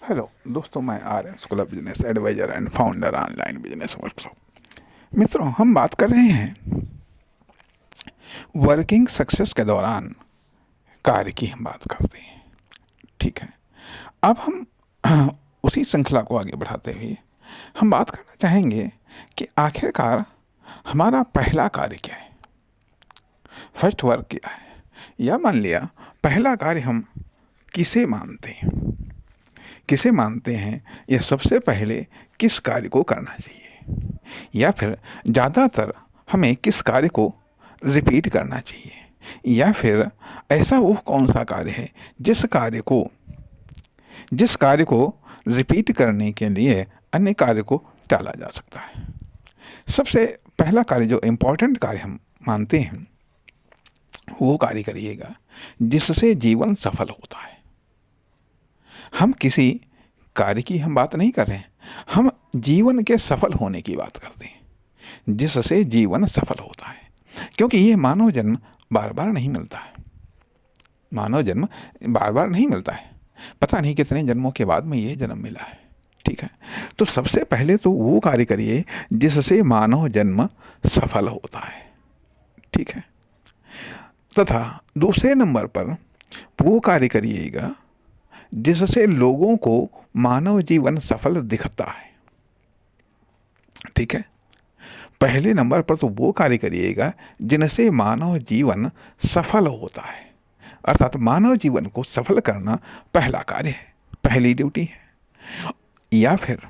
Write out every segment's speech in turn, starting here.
Hello दोस्तों, मैं Aryan school of business advisor and founder online business workshop. मित्रों, हम बात कर रहे हैं वर्किंग सक्सेस के दौरान कार्य की हम बात करते हैं। ठीक है, अब हम उसी श्रृंखला को आगे बढ़ाते हुए हम बात करना चाहेंगे कि आखिरकार हमारा पहला कार्य क्या है, फर्स्ट वर्क क्या है, या मान लिया पहला कार्य हम किसे मानते हैं, या सबसे पहले किस कार्य को करना चाहिए, या फिर ज़्यादातर हमें किस कार्य को रिपीट करना चाहिए, या फिर ऐसा वो कौन सा कार्य है जिस कार्य को रिपीट करने के लिए अन्य कार्य को टाला जा सकता है। सबसे पहला कार्य, जो इम्पोर्टेंट कार्य हम मानते हैं, वो कार्य करिएगा जिससे जीवन सफल होता है। हम किसी कार्य की हम बात नहीं कर रहे हैं, हम जीवन के सफल होने की बात करते हैं, जिससे जीवन सफल होता है। क्योंकि ये मानव जन्म बार बार नहीं मिलता है, पता नहीं कितने जन्मों के बाद में ये जन्म मिला है। ठीक है, तो सबसे पहले तो वो कार्य करिए जिससे मानव जन्म सफल होता है। ठीक है, तथा दूसरे नंबर पर वो कार्य करिएगा जिससे लोगों को मानव जीवन सफल दिखता है। ठीक है, पहले नंबर पर तो वो कार्य करिएगा जिनसे मानव जीवन सफल होता है, अर्थात मानव जीवन को सफल करना पहला कार्य है, पहली ड्यूटी है। या फिर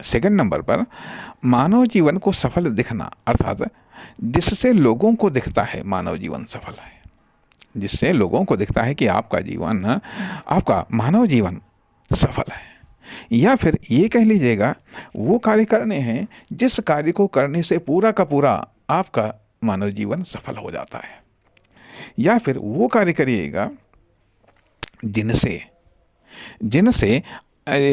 सेकंड नंबर पर मानव जीवन को सफल दिखना, अर्थात जिससे लोगों को दिखता है मानव जीवन सफल है, जिससे लोगों को दिखता है कि आपका मानव जीवन सफल है। या फिर ये कह लीजिएगा वो कार्य करने हैं जिस कार्य को करने से पूरा का पूरा आपका मानव जीवन सफल हो जाता है। या फिर वो कार्य करिएगा जिनसे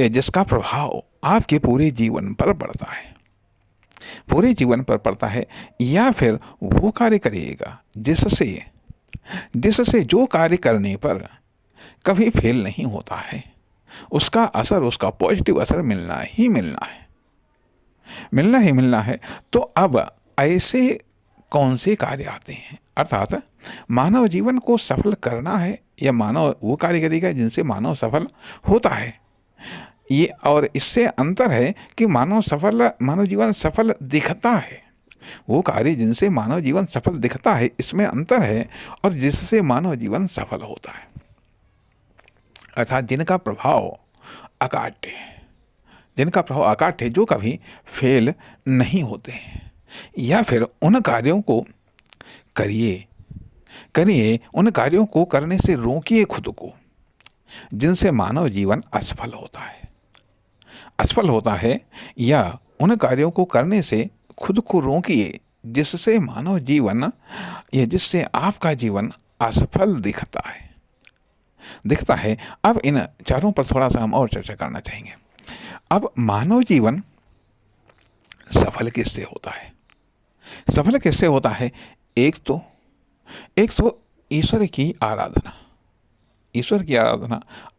जिसका प्रभाव आपके पूरे जीवन पर पड़ता है। या फिर वो कार्य करिएगा जिससे जो कार्य करने पर कभी फेल नहीं होता है, उसका पॉजिटिव असर मिलना ही मिलना है। तो अब ऐसे कौन से कार्य आते हैं, अर्थात मानव जीवन को सफल करना है, या मानव वो कार्य करेगा जिनसे मानव सफल होता है। ये और इससे अंतर है कि मानव जीवन सफल दिखता है, वो कार्य जिनसे मानव जीवन सफल दिखता है, इसमें अंतर है, और जिससे मानव जीवन सफल होता है, अर्थात जिनका प्रभाव अकाट्य है, जो कभी फेल नहीं होते हैं। या फिर उन कार्यों को करिए उन कार्यों को करने से रोकिए खुद को जिनसे मानव जीवन असफल होता है। या उन कार्यों को करने से खुद को रोकिए जिससे जिससे आपका जीवन असफल दिखता है। अब इन चारों पर थोड़ा सा हम और चर्चा करना चाहेंगे। अब मानव जीवन सफल किससे होता है? एक तो ईश्वर की आराधना।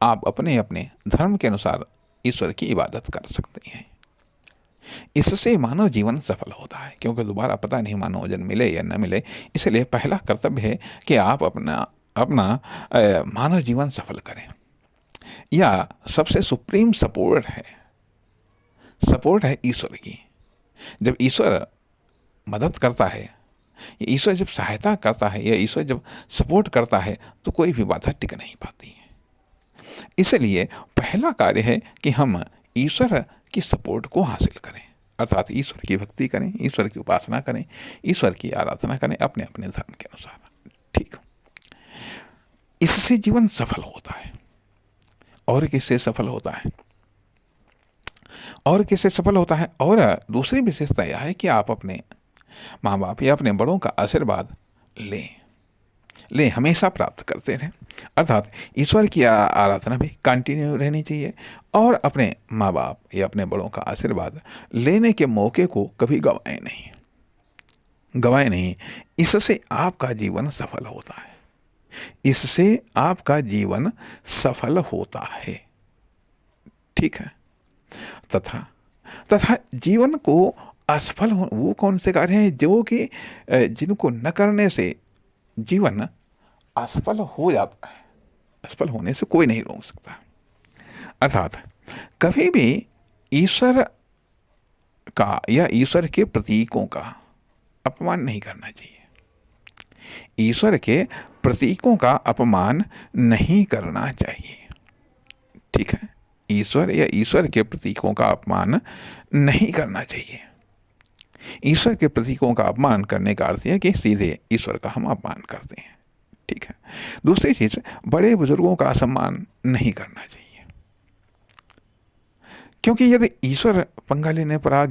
आप अपने अपने धर्म के अनुसार ईश्वर की इबादत कर सकते हैं। इससे मानव जीवन सफल होता है, क्योंकि दोबारा पता नहीं मानव जन्म मिले या न मिले। इसलिए पहला कर्तव्य है कि आप अपना मानव जीवन सफल करें। या सबसे सुप्रीम सपोर्ट है ईश्वर की। जब ईश्वर मदद करता है, ईश्वर जब सहायता करता है, या ईश्वर जब सपोर्ट करता है, तो कोई भी बाधा टिक नहीं पाती है। इसलिए पहला कार्य है कि हम ईश्वर की सपोर्ट को हासिल करें, अर्थात ईश्वर की भक्ति करें, ईश्वर की उपासना करें, ईश्वर की आराधना करें अपने अपने धर्म के अनुसार। ठीक, इससे जीवन सफल होता है। और किससे सफल होता है? और दूसरी विशेषता यह है कि आप अपने माँ बाप या अपने बड़ों का आशीर्वाद लें, हमेशा प्राप्त करते रहें। अर्थात ईश्वर की आराधना भी कंटिन्यू रहनी चाहिए, और अपने माँ बाप या अपने बड़ों का आशीर्वाद लेने के मौके को कभी गवाएं नहीं। इससे आपका जीवन सफल होता है। ठीक है। तथा तथा जीवन को असफल हो, वो कौन से कार्य हैं जो कि जिनको न करने से जीवन असफल हो जाता है। असफल होने से कोई नहीं रोक सकता। अर्थात कभी भी ईश्वर का या ईश्वर के प्रतीकों का अपमान नहीं करना चाहिए। ईश्वर के प्रतीकों का अपमान नहीं करना चाहिए। ठीक है, ईश्वर या ईश्वर के प्रतीकों का अपमान नहीं करना चाहिए। ईश्वर के प्रतीकों का अपमान करने का अर्थ है कि सीधे ईश्वर का हम अपमान करते हैं। ठीक है। दूसरी चीज, बड़े बुजुर्गों का सम्मान नहीं करना चाहिए, क्योंकि यदि ईश्वर पंगा लेने पर आ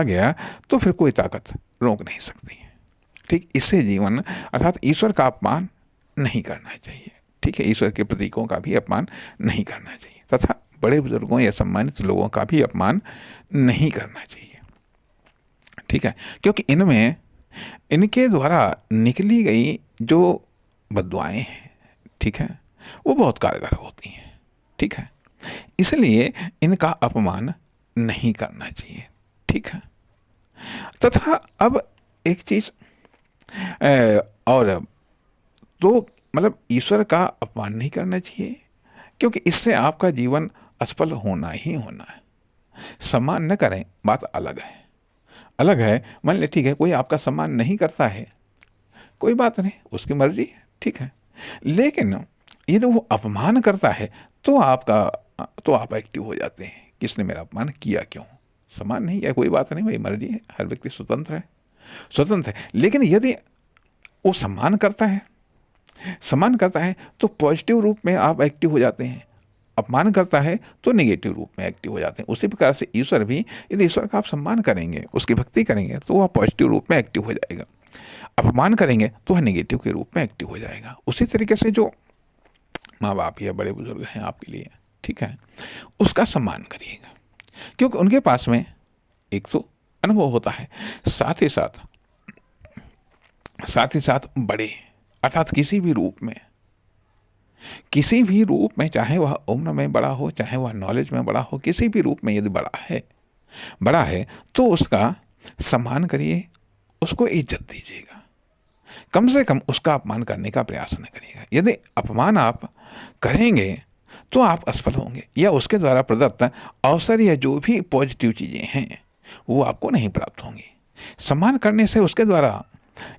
गया तो फिर कोई ताकत रोक नहीं सकती है। ठीक, इससे जीवन अर्थात ईश्वर का अपमान नहीं करना चाहिए। ठीक है, ईश्वर के प्रतीकों का भी अपमान नहीं करना चाहिए तथा बड़े बुजुर्गों या सम्मानित लोगों का भी अपमान नहीं करना चाहिए। ठीक है, क्योंकि इनमें इनके द्वारा निकली गई जो बद्दुआएं हैं, ठीक है, वो बहुत कारगर होती हैं। ठीक है, इसलिए इनका अपमान नहीं करना चाहिए। ठीक है। तथा अब एक चीज और तो मतलब ईश्वर का अपमान नहीं करना चाहिए, क्योंकि इससे आपका जीवन असफल होना ही होना है। सम्मान न करें, बात अलग है। मान ले, ठीक है, कोई आपका सम्मान नहीं करता है, कोई बात नहीं, उसकी मर्जी है। ठीक है, लेकिन यदि वो अपमान करता है तो आप एक्टिव हो जाते हैं, किसने मेरा अपमान किया, क्यों, सम्मान नहीं किया, कोई बात नहीं, भाई मर्जी है, हर व्यक्ति स्वतंत्र है। लेकिन यदि वो सम्मान करता है तो पॉजिटिव रूप में आप एक्टिव हो जाते हैं, अपमान करता है तो नेगेटिव रूप में एक्टिव हो जाते हैं। उसी प्रकार से ईश्वर भी, यदि ईश्वर का आप सम्मान करेंगे, उसकी भक्ति करेंगे, तो वह पॉजिटिव रूप में एक्टिव हो जाएगा। अपमान करेंगे तो वह नेगेटिव के रूप में एक्टिव हो जाएगा। उसी तरीके से जो माँ बाप या बड़े बुजुर्ग हैं आपके लिए, ठीक है, उसका सम्मान करिएगा, क्योंकि उनके पास में एक तो अनुभव होता है, साथ ही साथ बड़े अर्थात किसी भी रूप में, चाहे वह उम्र में बड़ा हो, चाहे वह नॉलेज में बड़ा हो, किसी भी रूप में यदि बड़ा है तो उसका सम्मान करिए, उसको इज्जत दीजिएगा, कम से कम उसका अपमान करने का प्रयास न करिएगा। यदि अपमान आप करेंगे तो आप असफल होंगे, या उसके द्वारा प्रदत्त अवसर या जो भी पॉजिटिव चीज़ें हैं वो आपको नहीं प्राप्त होंगी। सम्मान करने से उसके द्वारा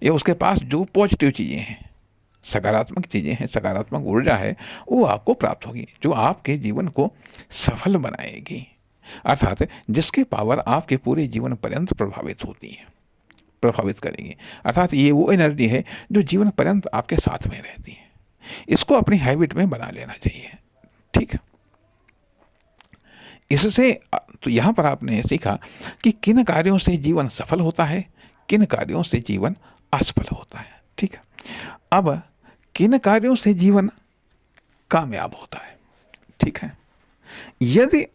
या उसके पास जो पॉजिटिव चीज़ें हैं, सकारात्मक चीज़ें हैं, सकारात्मक ऊर्जा है, वो आपको प्राप्त होगी, जो आपके जीवन को सफल बनाएगी, अर्थात जिसकी पावर आपके पूरे जीवन पर्यंत प्रभावित करेगी। अर्थात ये वो एनर्जी है जो जीवन पर्यंत आपके साथ में रहती है। इसको अपनी हैबिट में बना लेना चाहिए। ठीक है, इससे तो यहाँ पर आपने सीखा कि किन कार्यों से जीवन सफल होता है, किन कार्यों से जीवन असफल होता है। ठीक है, अब किन कार्यों से जीवन कामयाब होता है। ठीक है, यदि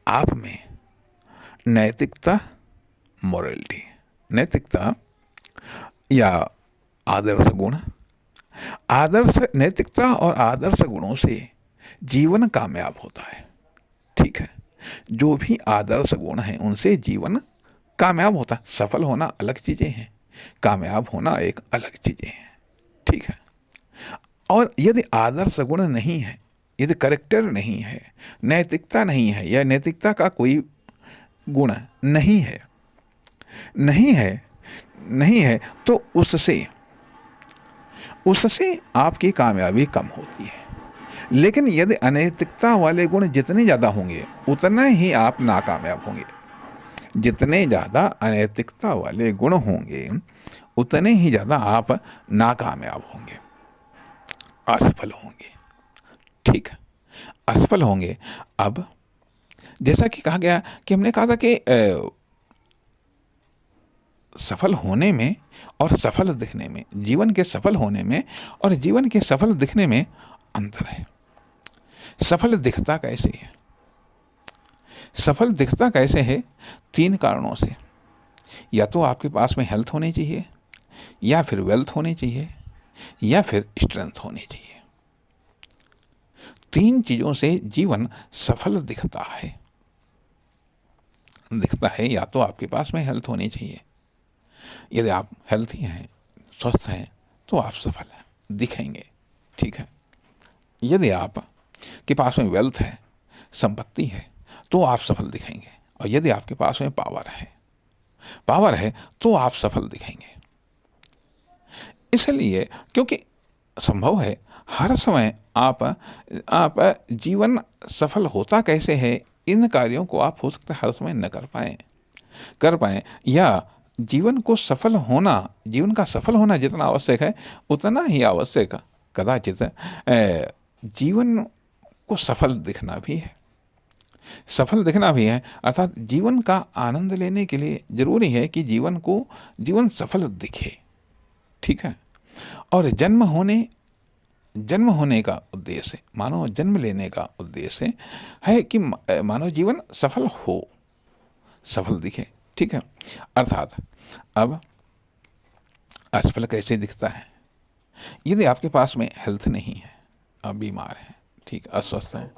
आप में नैतिकता या नैतिकता और आदर्श गुणों से जीवन कामयाब होता है। ठीक है, जो भी आदर्श गुण हैं उनसे जीवन कामयाब होता है। सफल होना अलग चीज़ें हैं, कामयाब होना एक अलग चीज़ें हैं। ठीक है, और यदि आदर्श गुण नहीं है, यदि करेक्टर नहीं है, नैतिकता नहीं है, या नैतिकता का कोई गुण नहीं है तो उससे आपकी कामयाबी कम होती है। लेकिन यदि अनैतिकता वाले गुण जितने ज़्यादा होंगे उतना ही आप नाकामयाब होंगे। जितने ज़्यादा अनैतिकता वाले गुण होंगे उतने ही ज़्यादा आप नाकामयाब होंगे, असफल होंगे। ठीक है, असफल होंगे। अब जैसा कि कहा गया कि हमने कहा था कि सफल होने में और सफल दिखने में, जीवन के सफल होने में और जीवन के सफल दिखने में अंतर है। सफल दिखता कैसे है? 3 कारणों से। या तो आपके पास में हेल्थ होनी चाहिए, या फिर वेल्थ होनी चाहिए, या फिर स्ट्रेंथ होनी चाहिए। 3 चीज़ों से जीवन सफल दिखता है। या तो आपके पास में हेल्थ होनी चाहिए। यदि आप हेल्थी हैं, स्वस्थ हैं, तो आप सफल हैं, दिखेंगे। ठीक है। यदि आप के पास में वेल्थ है, संपत्ति है, तो आप सफल दिखेंगे। और यदि आपके पास में पावर है तो आप सफल दिखेंगे। इसलिए क्योंकि संभव है हर समय आप जीवन सफल होता कैसे है, इन कार्यों को आप हो सकता है हर समय न कर पाएं, या जीवन का सफल होना जितना आवश्यक है उतना ही आवश्यक कदाचित जीवन को सफल दिखना भी है। अर्थात जीवन का आनंद लेने के लिए जरूरी है कि जीवन सफल दिखे। ठीक है। और जन्म होने का उद्देश्य, मानव जन्म लेने का उद्देश्य है कि मानव जीवन सफल दिखे। ठीक है। अर्थात अब असफल कैसे दिखता है? यदि आपके पास में हेल्थ नहीं है, आप बीमार हैं, ठीक, अस्वस्थ हैं,